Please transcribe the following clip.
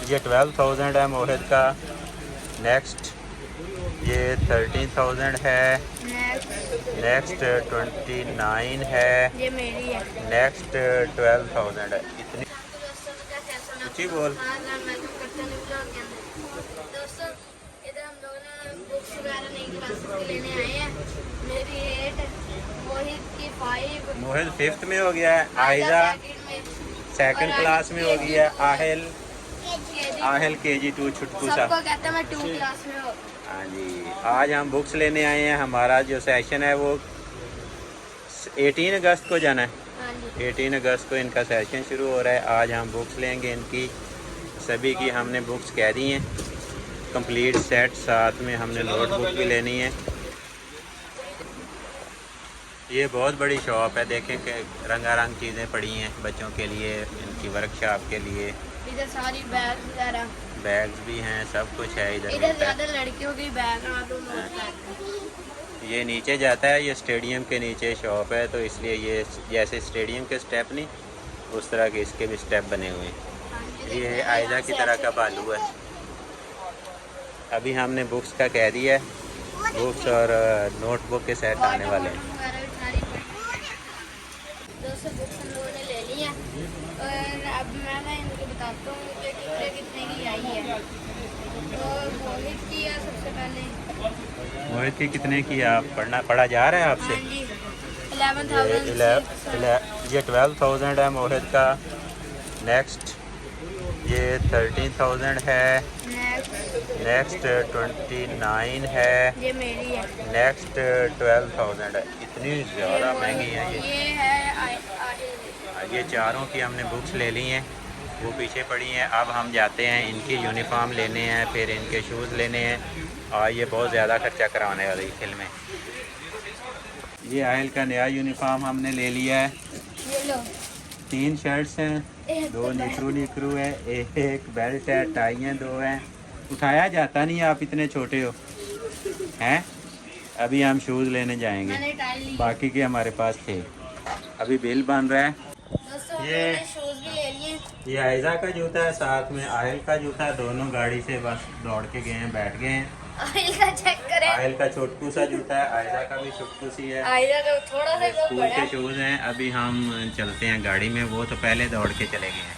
ये 12,000 है मोहित का। नेक्स्ट ये 13,000 है। नेक्स्ट 29 है। ये मेरी है। नेक्स्ट 12,000 है। इतनी ऊँची बोल। दोस्तों इधर हम लोग ना बुक्स वगैरह नई क्लासेस के लेने आए हैं। मेरी 8, मोहित की 5, मोहित 5th में हो गया है। आयजा सेकंड क्लास में हो गया है। आहल KG 2 छुटकू सा। सबको कहते हैं मैं 2 क्लास में हूँ। हाँ जी, आज हम बुक्स लेने आए हैं। हमारा जो सेशन है वो 18 अगस्त को जाना है। हाँ जी। 18 अगस्त को इनका सेशन शुरू हो रहा है। आज हम बुक्स लेंगे इनकी। सभी की हमने बुक्स कह दी हैं कंप्लीट सेट। साथ में हमने नोटबुक भी लेनी है। ये बहुत बड़ी शॉप है। देखें कि रंगारंग चीज़ें पड़ी हैं बच्चों के लिए, इनकी वर्कशॉप के लिए। इधर सारी बैग वगैरह, बैग्स भी हैं, सब कुछ है इधर। इधर ज़्यादा लड़कियों की बैग ना तो ये नीचे जाता है। ये स्टेडियम के नीचे शॉप है, तो इसलिए ये जैसे स्टेडियम के स्टेप नहीं उस तरह के इसके भी स्टेप बने हुए हैं। ये आयजा की तरह का भालू है। अभी हमने बुक्स का कह दिया है। बुक्स और नोटबुक के सेट आने वाले हैं। दोस्तों बुक्स हम लोगों ने ले ली है और अब मैं ना इनको बताता हूँ कि कितने की आई है। तो मोहित की है सबसे पहले। मोहित की कितने की आप पढ़ा जा रहा है आपसे? हाँ जी 11,000। ये 12,000 है मोहित का। नेक्स्ट ये 13,000 है। नेक्स्ट 29 है। ये मेरी है। नेक्स्ट 12,000 है। इतनी ज़्यादा महंगी है ये है ये चारों की हमने बुक्स ले ली हैं, वो पीछे पड़ी हैं। अब हम जाते हैं इनकी यूनिफॉर्म लेने हैं, फिर इनके शूज़ लेने हैं। और ये बहुत ज़्यादा खर्चा कराने वाली फिल्म है। ये आयल का नया यूनिफॉर्म हमने ले लिया है। ये लो 3 शर्ट्स हैं, 2 निकरू है, एक बेल्ट है, टाई हैं 2 हैं। उठाया जाता नहीं, आप इतने छोटे हो हैं। अभी हम शूज़ लेने जाएंगे, मैंने टाई ली। बाकी के हमारे पास थे। अभी बिल बन रहा है। दोस्तों ये शूज़ भी ले लिए। ये आयजा का जूता है, साथ में आयल का जूता है। दोनों गाड़ी से बस दौड़ के गए हैं, बैठ गए हैं। आयल का चेक करें। आयल का छोटकू सा जूता है, आयजा का भी छोटकू सी है। आयल का थोड़ा सा स्कूल के शूज़ हैं। अभी हम चलते हैं गाड़ी में, वो तो पहले दौड़ के चले गए हैं।